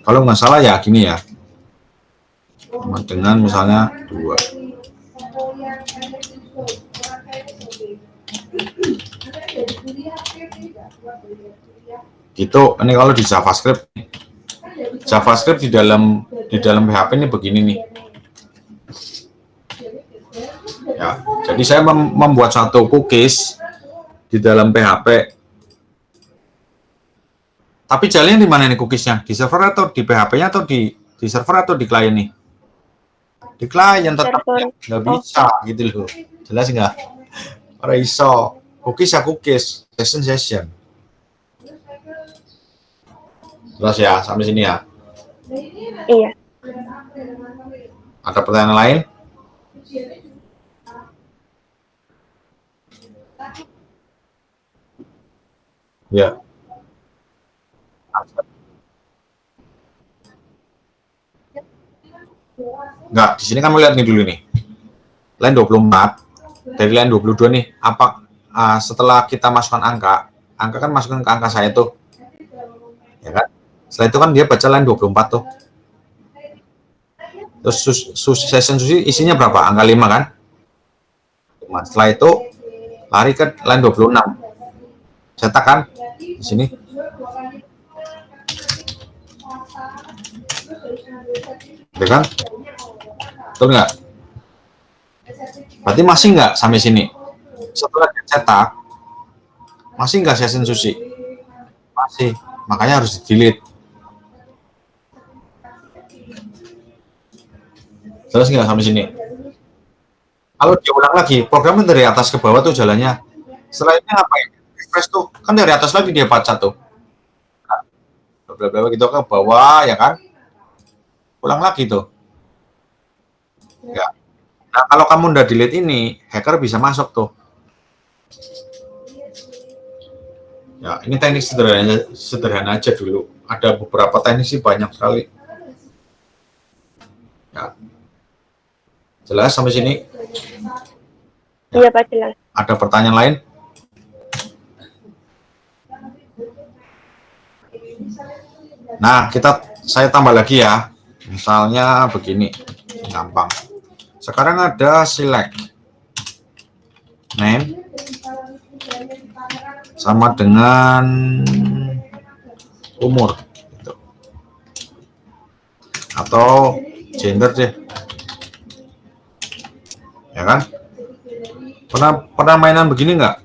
Kalau nggak salah ya gini ya, dengan misalnya 2. Gitu. Ini kalau di JavaScript di dalam PHP ini begini nih. Ya, jadi saya membuat satu cookies di dalam PHP. Tapi jalannya di mana nih cookiesnya? Di server atau di PHP-nya atau di server atau di klien nih? Di klien tetap nggak bisa gitu loh. Jelas nggak? Ora iso. Cookies ya cookies, session. Jelas ya, sampai sini ya. Iya. Ada pertanyaan lain? Ya. Enggak, di sini kan melihat nih dulu nih. Line 24, dari line 22 nih, apa setelah kita masukkan angka kan masukkan ke angka saya tuh. Ya kan? Setelah itu kan dia baca line 24 tuh. Terus session sushi isinya berapa? Angka 5 kan? Setelah itu lari ke line 26. Cetak kan di sini. Ya kan? Betul nggak? Berarti masih nggak sampai sini? Setelah dicetak, masih nggak session sushi? Masih. Makanya harus di-delete. Jelas nggak sampai sini? Kalau diulang lagi, programnya dari atas ke bawah tuh jalannya. Selanjutnya ngapain? Refresh tuh, kan dari atas lagi dia baca tuh. Bla-bla gitu ke bawah, ya kan? Ulang lagi tuh. Ya. Nah, kalau kamu udah delete ini, hacker bisa masuk tuh. Ya, ini teknik sederhana aja dulu. Ada beberapa teknik sih banyak sekali. Ya. Jelas sampai sini? Iya, Pak, jelas. Ada pertanyaan lain? Nah, saya tambah lagi ya. Misalnya begini, gampang. Sekarang ada select. name sama dengan umur gitu. Atau gender deh, ya kan? Pernah mainan begini nggak?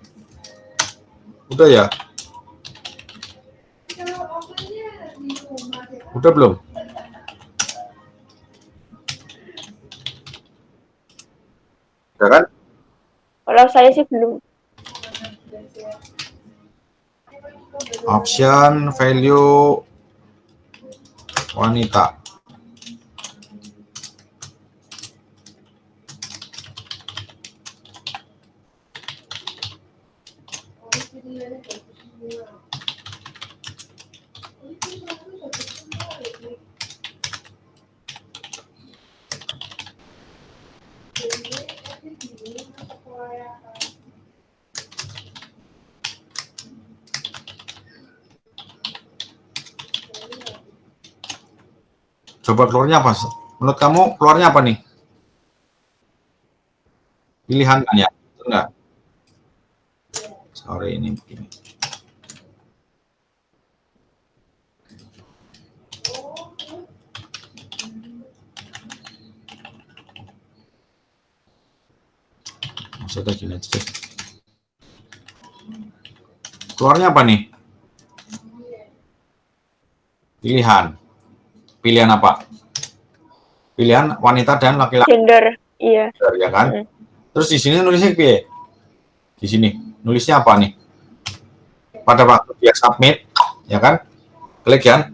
Udah ya? Udah belum? Udah kan? Kalau saya sih belum. Option value wanita. Coba keluarnya apa? Menurut kamu keluarnya apa nih? Pilihan kan ya? Betul nggak? Sorry, ini begini. Maksudnya gini aja deh. Keluarnya apa nih? Pilihan. Pilihan apa? Pilihan wanita dan laki-laki. Gender, iya. Ya kan? Terus di sini nulisnya apa? Di sini nulisnya apa nih? Pada waktu dia submit, ya kan? Klik kan?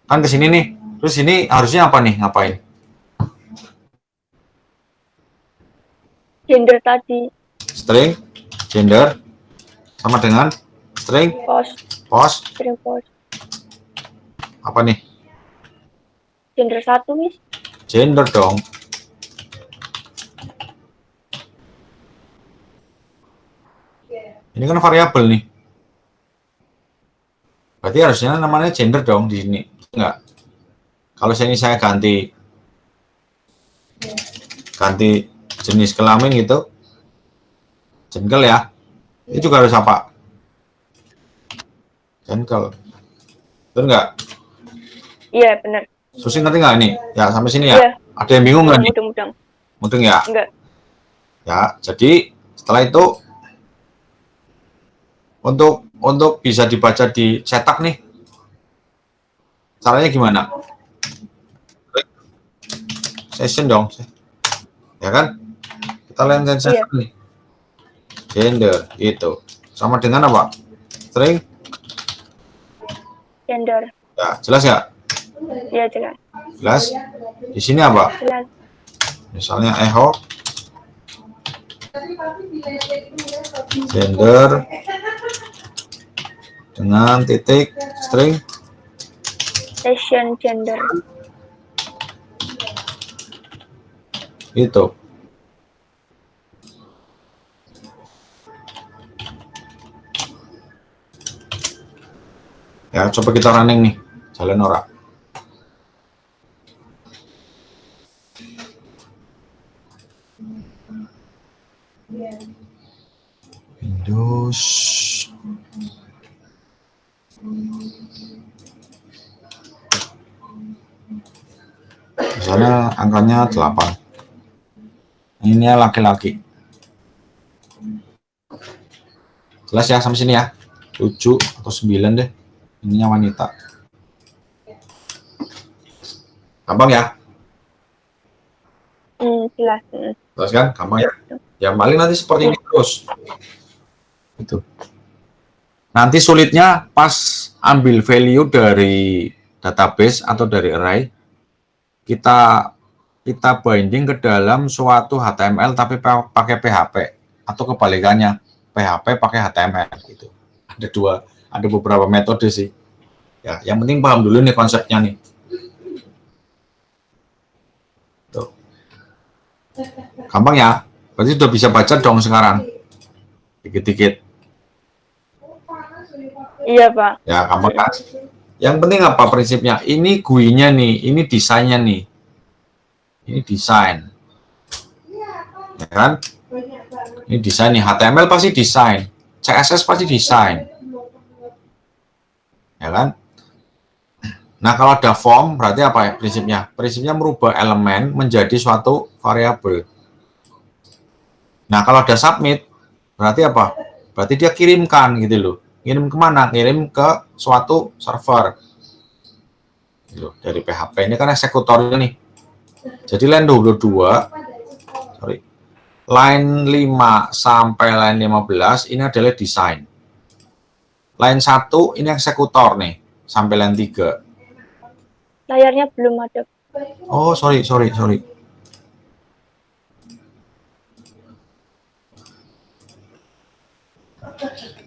Kan ke sini nih. Terus ini harusnya apa nih? Ngapain? Gender tadi, String, gender, sama dengan string, post, string post. apa nih? Gender 1, Miss. Gender dong. Ini kan variabel nih. Berarti harusnya namanya gender dong di sini. Enggak. Kalau saya ganti jenis kelamin gitu. Jengkel ya. Ini juga harus apa? Jengkel. Betul nggak? Iya, benar. Susi ngerti nggak ini? Ya, sampai sini ya. Iya. Ada yang bingung nggak nih? Mudeng-mudeng. Mudeng ya? Enggak. Ya, jadi setelah itu untuk bisa dibaca di cetak nih, caranya gimana? Klik session dong, ya kan? Kita lihat session nih. Gender itu sama dengan apa? String. Gender. Ya, jelas ya? Iya, jelas. Jelas. Di sini apa? Jelas. Misalnya echo gender dengan titik string Session gender. itu. Ya, coba kita running nih. Jalan ora. Windows. Misalnya angkanya 8. Ini laki-laki. Jelas ya sampai sini ya. 7 atau 9 deh. Ininya wanita. Gampang ya? Jelas. Jelas kan? Gampang ya? Ya paling nanti seperti ini terus. Itu. Nanti sulitnya pas ambil value dari database atau dari array, kita binding ke dalam suatu HTML tapi pakai PHP atau kebalikannya PHP pakai HTML gitu. Ada beberapa metode sih. Ya, yang penting paham dulu nih konsepnya nih. Tuh. Gampang ya? Berarti sudah bisa baca dong sekarang. Dikit-dikit. Iya, Pak. Ya, gampang kan? Yang penting apa prinsipnya? Ini GUI-nya nih, ini desainnya nih. Ini desain. Ya kan? Ini desain nih, HTML pasti desain, CSS pasti desain, ya kan? Nah, kalau ada form berarti apa ya prinsipnya? Prinsipnya merubah elemen menjadi suatu variabel. Nah, kalau ada submit berarti apa? Berarti dia kirimkan gitu loh. Ngirim kemana? Ngirim ke suatu server. Gitu, dari PHP ini kan eksekutornya nih. Jadi line 22, sorry, line 5 sampai line 15 ini adalah desain. Line 1 ini eksekutor nih, sampai line 3. Layarnya belum ada. Oh, sorry.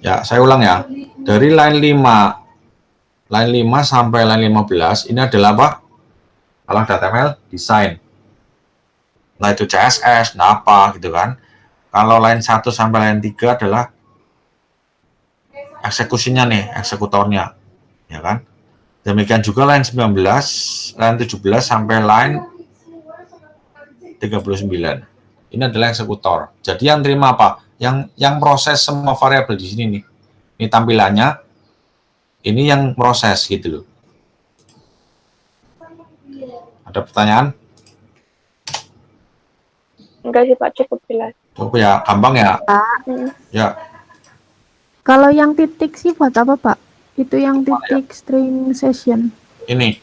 Ya, saya ulang ya. Dari line 5 sampai line 15 ini adalah apa? Kalau HTML desain. Nah, itu CSS, nah apa gitu kan. Kalau line 1 sampai line 3 adalah eksekusinya nih, eksekutornya. Ya kan? Demikian juga line 19, line 17 sampai line 39. Ini adalah eksekutor. Jadi yang terima apa? Yang proses semua variabel di sini nih. Ini tampilannya. Ini yang proses gitu loh. Ada pertanyaan? Enggak sih Pak, cukup jelas. Cukup ya, gampang ya? Ya. Kalau yang titik sih buat apa, Pak? Itu yang titik string session. Ini.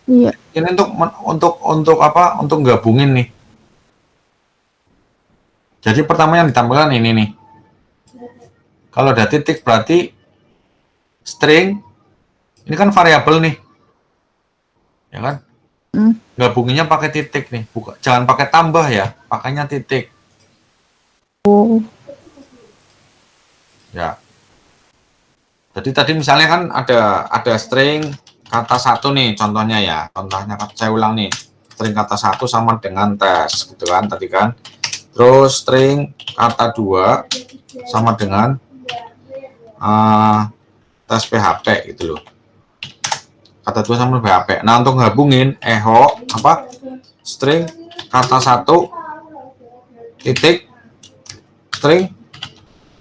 Iya. Ini untuk apa? Untuk gabungin nih. Jadi pertama yang ditampilkan ini nih. Kalau ada titik berarti string ini kan variabel nih. Ya kan? Gabunginnya pakai titik nih, bukan jangan pakai tambah ya, pakainya titik. Oh. Ya. Jadi tadi misalnya kan ada string kata 1 nih contohnya ya. Contohnya saya ulang nih. String kata 1 sama dengan tes gitu kan tadi kan. Terus string kata 2 sama dengan tes PHP gitu loh. Kata 2 sama PHP. Nah, untuk gabungin echo apa? String kata 1 titik string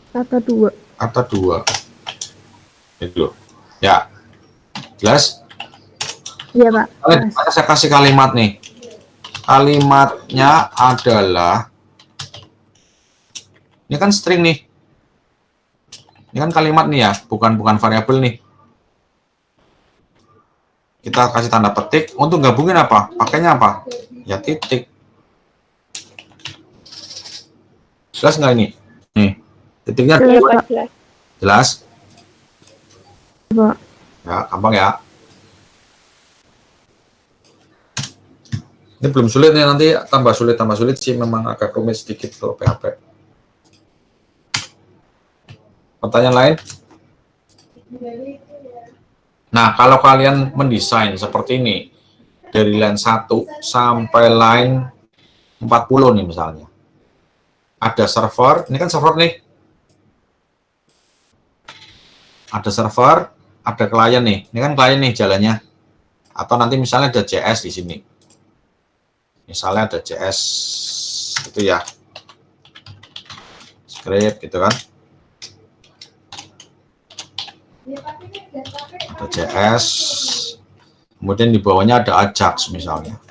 Kata 2. kata 2. Itu loh. Ya. Jelas? Iya, Pak. Mana saya kasih kalimat nih. Kalimatnya adalah ini kan string nih. Ini kan kalimat nih ya, bukan variabel nih. Kita kasih tanda petik. Untuk gabungin apa? Pakainya apa? Ya titik. Jelas nggak ini? Nih, titiknya Jelas, Pak, jelas. jelas? Pak. Ya, gampang ya. Ini belum sulit nih, nanti tambah sulit sih, memang agak rumit sedikit kalau PHP. Pertanyaan lain? Nah, kalau kalian mendesain seperti ini, dari line 1 sampai line 40 nih misalnya. Ada server, ini kan server nih. Ada server, ada klien nih. Ini kan klien nih jalannya. Atau nanti misalnya ada JS di sini. Misalnya ada JS itu ya. Script gitu kan. Ada JS, kemudian di bawahnya ada Ajax misalnya.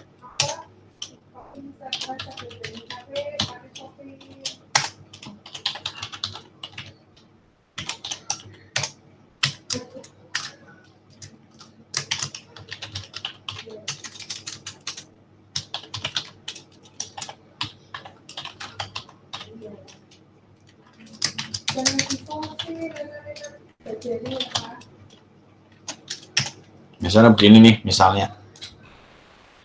Misalnya begini nih, misalnya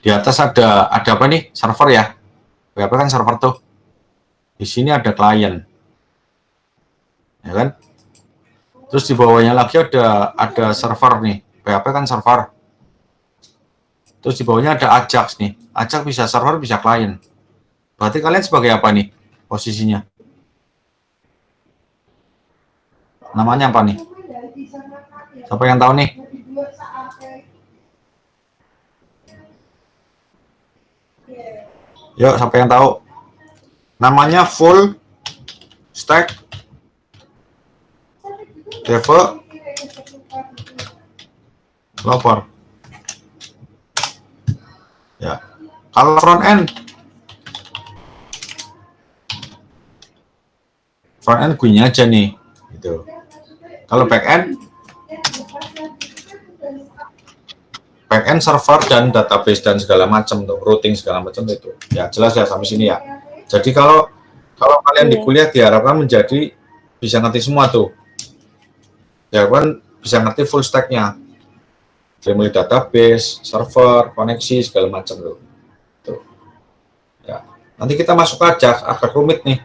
di atas ada apa nih? Server ya. PHP kan server tuh. Di sini ada klien, ya kan? Terus di bawahnya lagi ada server nih. PHP kan server. Terus di bawahnya ada Ajax nih. Ajax bisa server, bisa klien. Berarti kalian sebagai apa nih posisinya? Namanya apa nih? Siapa yang tahu nih? Yuk, siapa yang tahu? Namanya full stack, developer. Ya, kalau front end gini aja nih, gitu. Kalau back end server dan database dan segala macam tuh, routing segala macam itu. Ya jelas ya sampai sini ya. Jadi kalau kalian di kuliah diharapkan menjadi bisa ngerti semua tuh. Diharapkan bisa ngerti full stack-nya. Mulai database, server, koneksi segala macam tuh. Tuh. Ya. Nanti kita masuk aja agak rumit nih.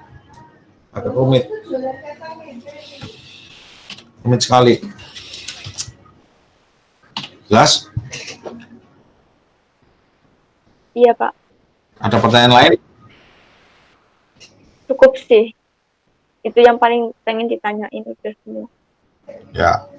Agak rumit. Rumit sekali. Jelas? Iya, Pak. Ada pertanyaan lain? Cukup sih. Itu yang paling pengen ditanyain udah semua. Ya.